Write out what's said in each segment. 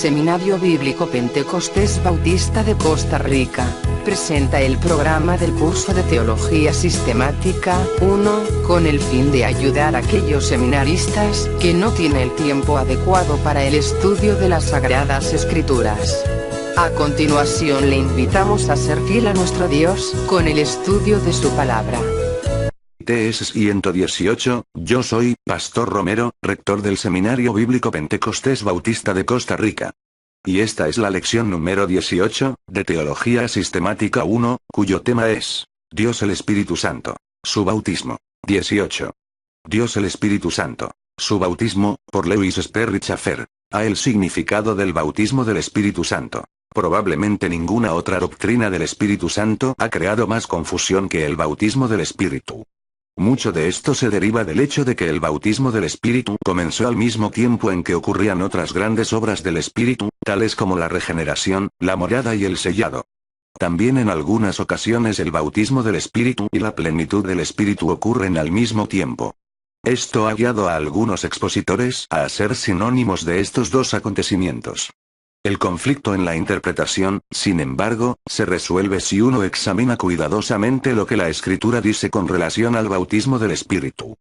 Seminario Bíblico Pentecostés Bautista de Costa Rica presenta el programa del curso de Teología Sistemática 1, con el fin de ayudar a aquellos seminaristas que no tienen el tiempo adecuado para el estudio de las Sagradas Escrituras. A continuación le invitamos a ser fiel a nuestro Dios con el estudio de su palabra. TS 118, yo soy, Pastor Romero, rector del Seminario Bíblico Pentecostés Bautista de Costa Rica. Y esta es la lección número 18, de Teología Sistemática 1, cuyo tema es, Dios el Espíritu Santo, su bautismo. 18. Dios el Espíritu Santo, su bautismo, por Lewis Sperry Chafer. A el significado del bautismo del Espíritu Santo. Probablemente ninguna otra doctrina del Espíritu Santo ha creado más confusión que el bautismo del Espíritu. Mucho de esto se deriva del hecho de que el bautismo del Espíritu comenzó al mismo tiempo en que ocurrían otras grandes obras del Espíritu, tales como la regeneración, la morada y el sellado. También en algunas ocasiones el bautismo del Espíritu y la plenitud del Espíritu ocurren al mismo tiempo. Esto ha guiado a algunos expositores a ser sinónimos de estos dos acontecimientos. El conflicto en la interpretación, sin embargo, se resuelve si uno examina cuidadosamente lo que la Escritura dice con relación al bautismo del Espíritu.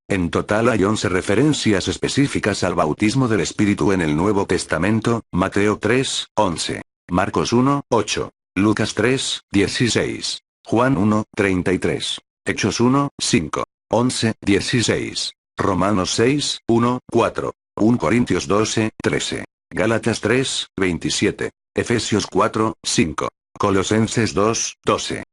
En total hay 11 referencias específicas al bautismo del Espíritu en el Nuevo Testamento: Mateo 3, 11, Marcos 1, 8, Lucas 3, 16, Juan 1, 33, Hechos 1, 5, 11, 16, Romanos 6, 1, 4, 1 Corintios 12, 13. Gálatas 3, 27, Efesios 4, 5, Colosenses 2, 12.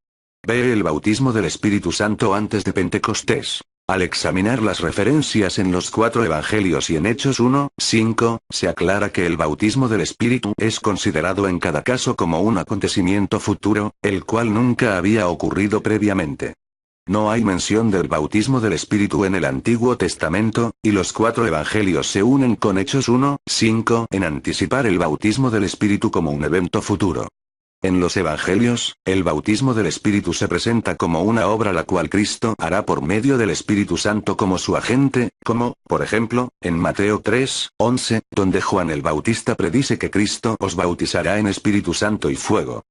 Ve el bautismo del Espíritu Santo antes de Pentecostés. Al examinar las referencias en los 4 evangelios y en Hechos 1, 5, se aclara que el bautismo del Espíritu es considerado en cada caso como un acontecimiento futuro, el cual nunca había ocurrido previamente. No hay mención del bautismo del Espíritu en el Antiguo Testamento, y los 4 evangelios se unen con Hechos 1, 5 en anticipar el bautismo del Espíritu como un evento futuro. En los evangelios, el bautismo del Espíritu se presenta como una obra la cual Cristo hará por medio del Espíritu Santo como su agente, como, por ejemplo, en Mateo 3, 11, donde Juan el Bautista predice que Cristo os bautizará en Espíritu Santo y fuego.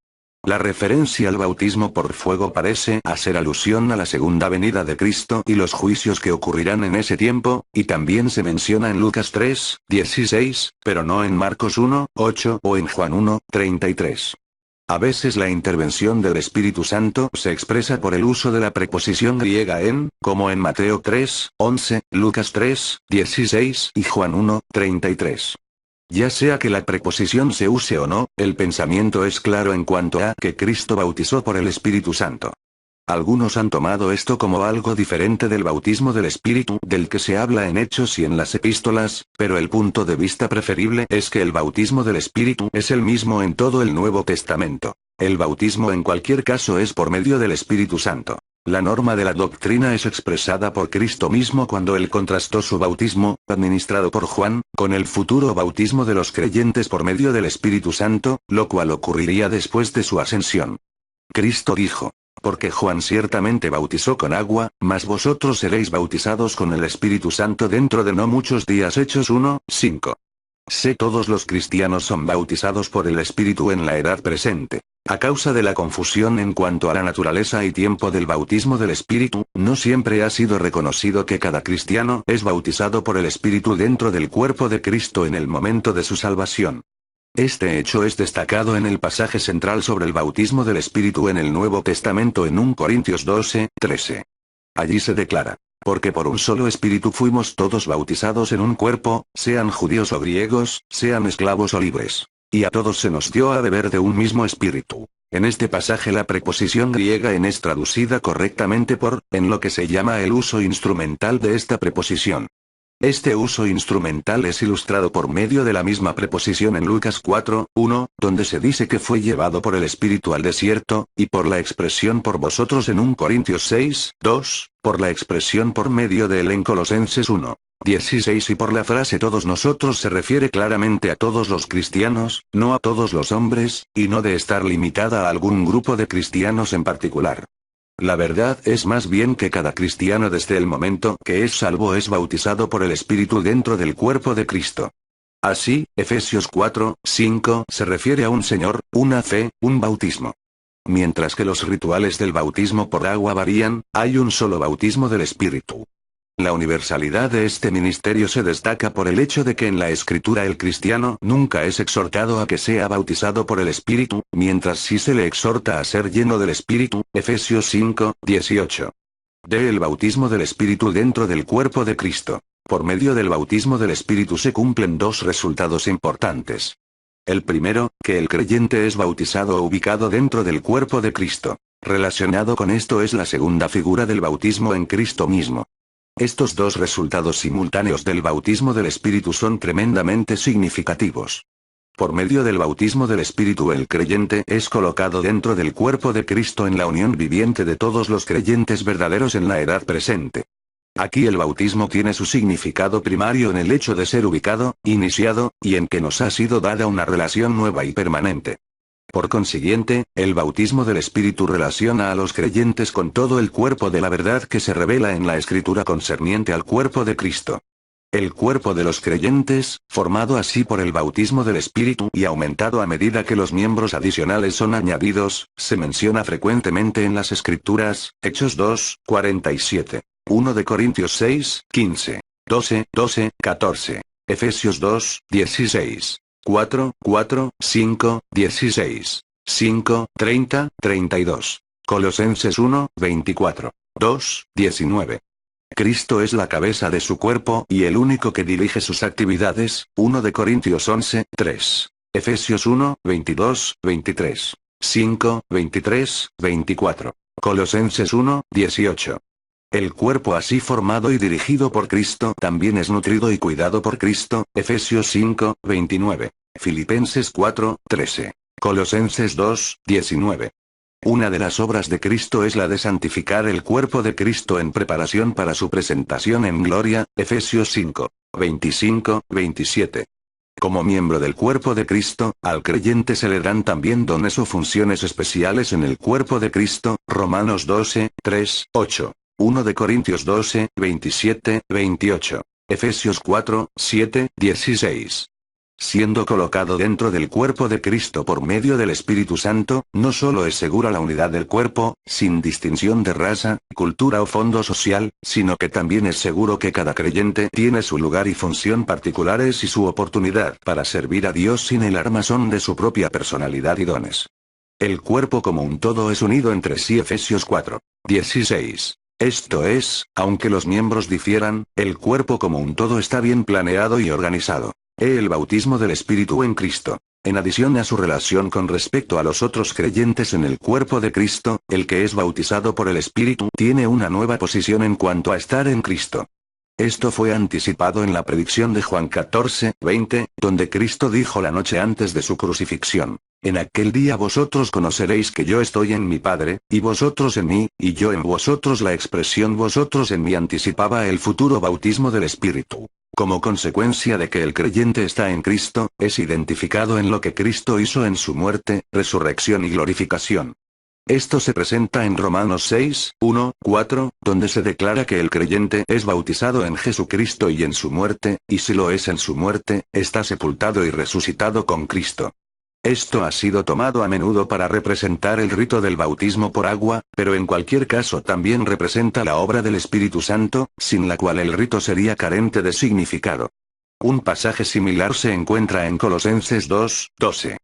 La referencia al bautismo por fuego parece hacer alusión a la segunda venida de Cristo y los juicios que ocurrirán en ese tiempo, y también se menciona en Lucas 3, 16, pero no en Marcos 1, 8 o en Juan 1, 33. A veces la intervención del Espíritu Santo se expresa por el uso de la preposición griega en, como en Mateo 3, 11, Lucas 3, 16 y Juan 1, 33. Ya sea que la preposición se use o no, el pensamiento es claro en cuanto a que Cristo bautizó por el Espíritu Santo. Algunos han tomado esto como algo diferente del bautismo del Espíritu del que se habla en Hechos y en las epístolas, pero el punto de vista preferible es que el bautismo del Espíritu es el mismo en todo el Nuevo Testamento. El bautismo en cualquier caso es por medio del Espíritu Santo. La norma de la doctrina es expresada por Cristo mismo cuando él contrastó su bautismo, administrado por Juan, con el futuro bautismo de los creyentes por medio del Espíritu Santo, lo cual ocurriría después de su ascensión. Cristo dijo: porque Juan ciertamente bautizó con agua, mas vosotros seréis bautizados con el Espíritu Santo dentro de no muchos días. Hechos 1, 5. Todos los cristianos son bautizados por el Espíritu en la edad presente. A causa de la confusión en cuanto a la naturaleza y tiempo del bautismo del Espíritu, no siempre ha sido reconocido que cada cristiano es bautizado por el Espíritu dentro del cuerpo de Cristo en el momento de su salvación. Este hecho es destacado en el pasaje central sobre el bautismo del Espíritu en el Nuevo Testamento en 1 Corintios 12, 13. Allí se declara: porque por un solo Espíritu fuimos todos bautizados en un cuerpo, sean judíos o griegos, sean esclavos o libres. Y a todos se nos dio a beber de un mismo Espíritu. En este pasaje la preposición griega en es traducida correctamente por, en lo que se llama el uso instrumental de esta preposición. Este uso instrumental es ilustrado por medio de la misma preposición en Lucas 4, 1, donde se dice que fue llevado por el Espíritu al desierto, y por la expresión por vosotros en 1 Corintios 6, 2, por la expresión por medio de él en Colosenses 1, 16 y por la frase todos nosotros se refiere claramente a todos los cristianos, no a todos los hombres, y no de estar limitada a algún grupo de cristianos en particular. La verdad es más bien que cada cristiano desde el momento que es salvo es bautizado por el Espíritu dentro del cuerpo de Cristo. Así, Efesios 4:5 se refiere a un Señor, una fe, un bautismo. Mientras que los rituales del bautismo por agua varían, hay un solo bautismo del Espíritu. La universalidad de este ministerio se destaca por el hecho de que en la Escritura el cristiano nunca es exhortado a que sea bautizado por el Espíritu, mientras sí se le exhorta a ser lleno del Espíritu, Efesios 5:18. El bautismo del Espíritu dentro del cuerpo de Cristo. Por medio del bautismo del Espíritu se cumplen dos resultados importantes. El primero, que el creyente es bautizado o ubicado dentro del cuerpo de Cristo. Relacionado con esto es la segunda figura del bautismo en Cristo mismo. Estos dos resultados simultáneos del bautismo del Espíritu son tremendamente significativos. Por medio del bautismo del Espíritu el creyente es colocado dentro del cuerpo de Cristo en la unión viviente de todos los creyentes verdaderos en la edad presente. Aquí el bautismo tiene su significado primario en el hecho de ser ubicado, iniciado, y en que nos ha sido dada una relación nueva y permanente. Por consiguiente, el bautismo del Espíritu relaciona a los creyentes con todo el cuerpo de la verdad que se revela en la Escritura concerniente al cuerpo de Cristo. El cuerpo de los creyentes, formado así por el bautismo del Espíritu y aumentado a medida que los miembros adicionales son añadidos, se menciona frecuentemente en las Escrituras, Hechos 2:47, 1 de Corintios 6:15, 12:14, Efesios 2:16. 4:5, 5:30-32. Colosenses 1:24. 2:19. Cristo es la cabeza de su cuerpo y el único que dirige sus actividades, 1 de Corintios 11:3. Efesios 1:22-23. 5:23-24. Colosenses 1:18. El cuerpo así formado y dirigido por Cristo también es nutrido y cuidado por Cristo, Efesios 5:29. Filipenses 4:13. Colosenses 2:19. Una de las obras de Cristo es la de santificar el cuerpo de Cristo en preparación para su presentación en gloria, Efesios 5:25-27. Como miembro del cuerpo de Cristo, al creyente se le dan también dones o funciones especiales en el cuerpo de Cristo, Romanos 12:3-8. 1 de Corintios 12:27-28. Efesios 4:7-16. Siendo colocado dentro del cuerpo de Cristo por medio del Espíritu Santo, no solo es segura la unidad del cuerpo, sin distinción de raza, cultura o fondo social, sino que también es seguro que cada creyente tiene su lugar y función particulares y su oportunidad para servir a Dios sin el armazón de su propia personalidad y dones. El cuerpo como un todo es unido entre sí, Efesios 4:16. Esto es, aunque los miembros difieran, el cuerpo como un todo está bien planeado y organizado. El bautismo del Espíritu en Cristo. En adición a su relación con respecto a los otros creyentes en el cuerpo de Cristo, el que es bautizado por el Espíritu tiene una nueva posición en cuanto a estar en Cristo. Esto fue anticipado en la predicción de Juan 14:20, donde Cristo dijo la noche antes de su crucifixión: en aquel día vosotros conoceréis que yo estoy en mi Padre, y vosotros en mí, y yo en vosotros. La expresión vosotros en mí anticipaba el futuro bautismo del Espíritu. Como consecuencia de que el creyente está en Cristo, es identificado en lo que Cristo hizo en su muerte, resurrección y glorificación. Esto se presenta en Romanos 6:1-4, donde se declara que el creyente es bautizado en Jesucristo y en su muerte, y si lo es en su muerte, está sepultado y resucitado con Cristo. Esto ha sido tomado a menudo para representar el rito del bautismo por agua, pero en cualquier caso también representa la obra del Espíritu Santo, sin la cual el rito sería carente de significado. Un pasaje similar se encuentra en Colosenses 2:12.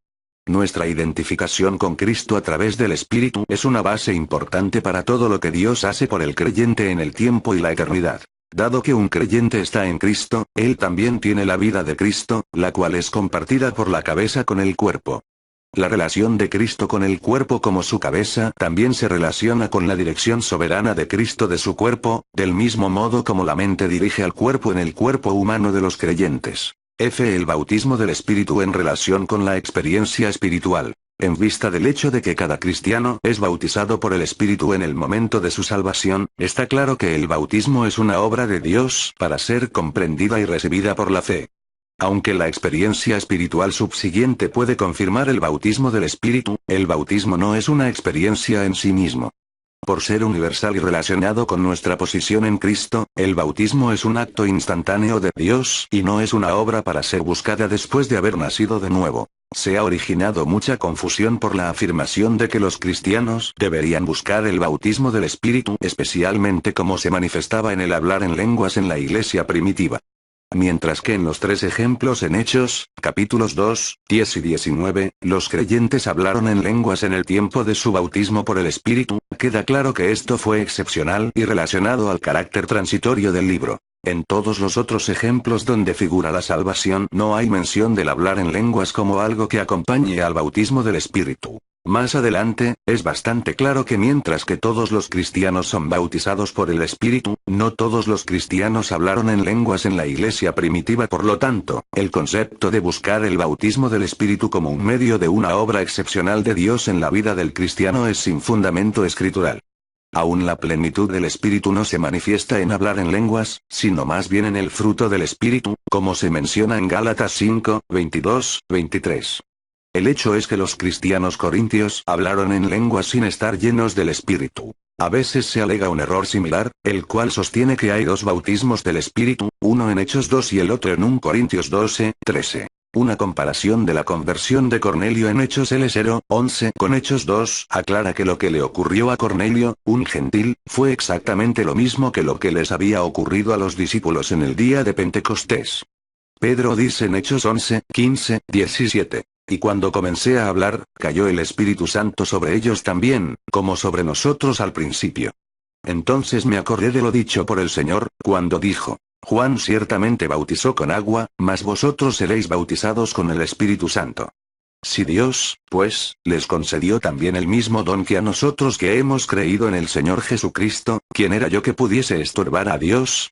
Nuestra identificación con Cristo a través del Espíritu es una base importante para todo lo que Dios hace por el creyente en el tiempo y la eternidad. Dado que un creyente está en Cristo, él también tiene la vida de Cristo, la cual es compartida por la cabeza con el cuerpo. La relación de Cristo con el cuerpo como su cabeza también se relaciona con la dirección soberana de Cristo de su cuerpo, del mismo modo como la mente dirige al cuerpo en el cuerpo humano de los creyentes. El bautismo del Espíritu en relación con la experiencia espiritual. En vista del hecho de que cada cristiano es bautizado por el Espíritu en el momento de su salvación, está claro que el bautismo es una obra de Dios para ser comprendida y recibida por la fe. Aunque la experiencia espiritual subsiguiente puede confirmar el bautismo del Espíritu, el bautismo no es una experiencia en sí mismo. Por ser universal y relacionado con nuestra posición en Cristo, el bautismo es un acto instantáneo de Dios y no es una obra para ser buscada después de haber nacido de nuevo. Se ha originado mucha confusión por la afirmación de que los cristianos deberían buscar el bautismo del Espíritu, especialmente como se manifestaba en el hablar en lenguas en la iglesia primitiva. Mientras que en los tres ejemplos en Hechos, capítulos 2, 10 y 19, los creyentes hablaron en lenguas en el tiempo de su bautismo por el Espíritu, queda claro que esto fue excepcional y relacionado al carácter transitorio del libro. En todos los otros ejemplos donde figura la salvación no hay mención del hablar en lenguas como algo que acompañe al bautismo del Espíritu. Más adelante, es bastante claro que mientras que todos los cristianos son bautizados por el Espíritu, no todos los cristianos hablaron en lenguas en la iglesia primitiva. Por lo tanto, el concepto de buscar el bautismo del Espíritu como un medio de una obra excepcional de Dios en la vida del cristiano es sin fundamento escritural. Aún la plenitud del Espíritu no se manifiesta en hablar en lenguas, sino más bien en el fruto del Espíritu, como se menciona en Gálatas 5, 22, 23. El hecho es que los cristianos corintios hablaron en lenguas sin estar llenos del Espíritu. A veces se alega un error similar, el cual sostiene que hay dos bautismos del Espíritu, uno en Hechos 2 y el otro en 1 Corintios 12, 13. Una comparación de la conversión de Cornelio en Hechos L0, 11 con Hechos 2 aclara que lo que le ocurrió a Cornelio, un gentil, fue exactamente lo mismo que lo que les había ocurrido a los discípulos en el día de Pentecostés. Pedro dice en Hechos 11, 15, 17. Y cuando comencé a hablar, cayó el Espíritu Santo sobre ellos también, como sobre nosotros al principio. Entonces me acordé de lo dicho por el Señor, cuando dijo: Juan ciertamente bautizó con agua, mas vosotros seréis bautizados con el Espíritu Santo. Si Dios, pues, les concedió también el mismo don que a nosotros que hemos creído en el Señor Jesucristo, ¿quién era yo que pudiese estorbar a Dios?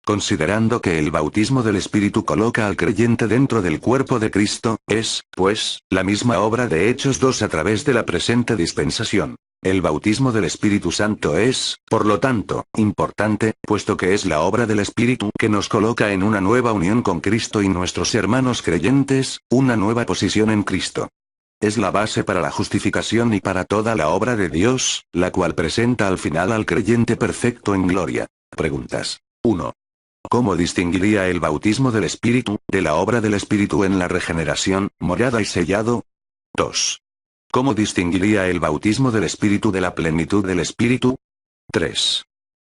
Considerando que el bautismo del Espíritu coloca al creyente dentro del cuerpo de Cristo, es, pues, la misma obra de Hechos 2 a través de la presente dispensación. El bautismo del Espíritu Santo es, por lo tanto, importante, puesto que es la obra del Espíritu que nos coloca en una nueva unión con Cristo y nuestros hermanos creyentes, una nueva posición en Cristo. Es la base para la justificación y para toda la obra de Dios, la cual presenta al final al creyente perfecto en gloria. Preguntas. 1. ¿Cómo distinguiría el bautismo del Espíritu, de la obra del Espíritu en la regeneración, morada y sellado? 2. ¿Cómo distinguiría el bautismo del Espíritu de la plenitud del Espíritu? 3.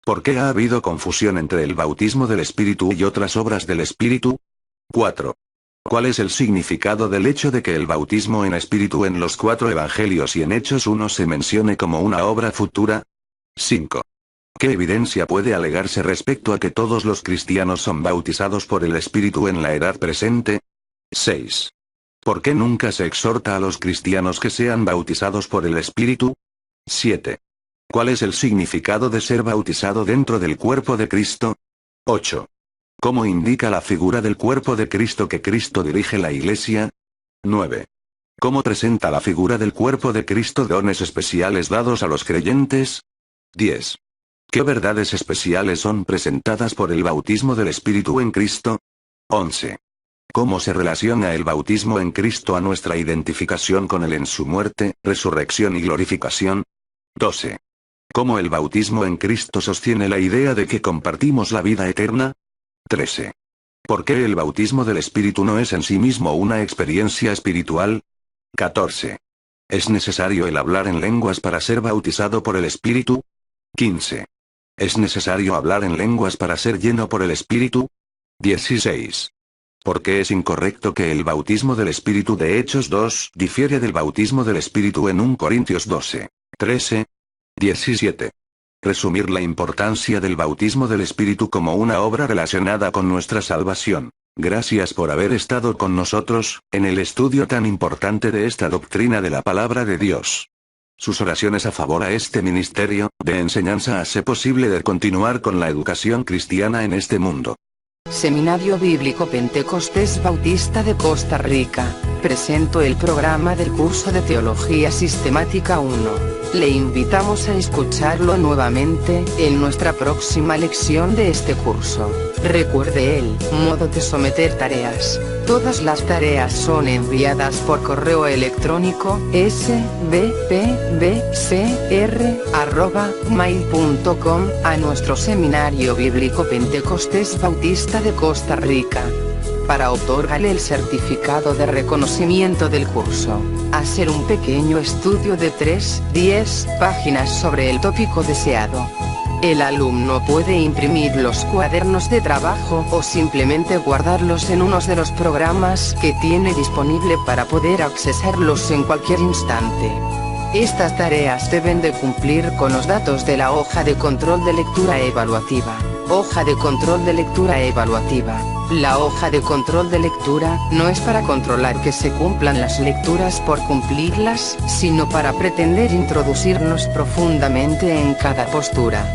¿Por qué ha habido confusión entre el bautismo del Espíritu y otras obras del Espíritu? 4. ¿Cuál es el significado del hecho de que el bautismo en Espíritu en los 4 Evangelios y en Hechos 1 se mencione como una obra futura? 5. ¿Qué evidencia puede alegarse respecto a que todos los cristianos son bautizados por el Espíritu en la edad presente? 6. ¿Por qué nunca se exhorta a los cristianos que sean bautizados por el Espíritu? 7. ¿Cuál es el significado de ser bautizado dentro del cuerpo de Cristo? 8. ¿Cómo indica la figura del cuerpo de Cristo que Cristo dirige la Iglesia? 9. ¿Cómo presenta la figura del cuerpo de Cristo dones especiales dados a los creyentes? 10. ¿Qué verdades especiales son presentadas por el bautismo del Espíritu en Cristo? 11. ¿Cómo se relaciona el bautismo en Cristo a nuestra identificación con Él en su muerte, resurrección y glorificación? 12. ¿Cómo el bautismo en Cristo sostiene la idea de que compartimos la vida eterna? 13. ¿Por qué el bautismo del Espíritu no es en sí mismo una experiencia espiritual? 14. ¿Es necesario el hablar en lenguas para ser bautizado por el Espíritu? 15. ¿Es necesario hablar en lenguas para ser lleno por el Espíritu? 16. ¿Por qué es incorrecto que el bautismo del Espíritu de Hechos 2 difiere del bautismo del Espíritu en 1 Corintios 12, 13? 17. Resumir la importancia del bautismo del Espíritu como una obra relacionada con nuestra salvación. Gracias por haber estado con nosotros, en el estudio tan importante de esta doctrina de la palabra de Dios. Sus oraciones a favor a este ministerio de enseñanza hace posible de continuar con la educación cristiana en este mundo. Seminario Bíblico Pentecostés Bautista de Costa Rica. presento el programa del curso de Teología Sistemática 1. Le invitamos a escucharlo nuevamente, en nuestra próxima lección de este curso. Recuerde el modo de someter tareas. Todas las tareas son enviadas por correo electrónico, sbpbcr@mail.com, a nuestro Seminario Bíblico Pentecostés Bautista de Costa Rica. Para otorgarle el certificado de reconocimiento del curso, hacer un pequeño estudio de 3-10 páginas sobre el tópico deseado. El alumno puede imprimir los cuadernos de trabajo o simplemente guardarlos en uno de los programas que tiene disponible para poder accesarlos en cualquier instante. Estas tareas deben de cumplir con los datos de la hoja de control de lectura evaluativa. Hoja de control de lectura evaluativa. La hoja de control de lectura no es para controlar que se cumplan las lecturas por cumplirlas, sino para pretender introducirnos profundamente en cada postura.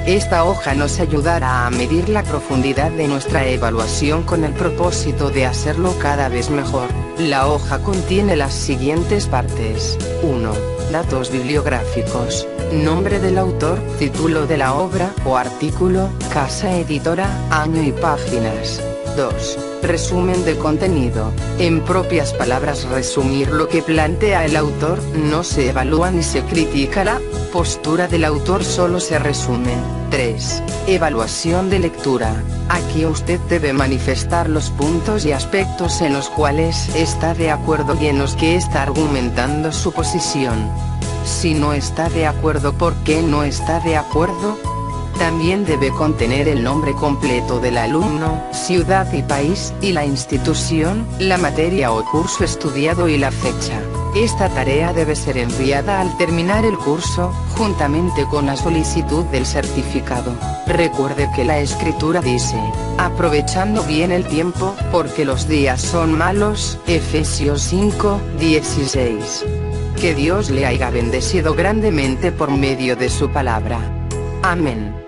Esta hoja nos ayudará a medir la profundidad de nuestra evaluación con el propósito de hacerlo cada vez mejor. La hoja contiene las siguientes partes. 1. Datos bibliográficos. Nombre del autor, título de la obra o artículo, casa editora, año y páginas. 2. Resumen de contenido. En propias palabras, resumir lo que plantea el autor. No se evalúa ni se critica la postura del autor, solo se resume. 3. Evaluación de lectura. Aquí usted debe manifestar los puntos y aspectos en los cuales está de acuerdo y en los que está argumentando su posición. Si no está de acuerdo, ¿por qué no está de acuerdo? También debe contener el nombre completo del alumno, ciudad y país, y la institución, la materia o curso estudiado y la fecha. Esta tarea debe ser enviada al terminar el curso, juntamente con la solicitud del certificado. Recuerde que la Escritura dice, aprovechando bien el tiempo, porque los días son malos, Efesios 5:16. Que Dios le haya bendecido grandemente por medio de su palabra. Amén.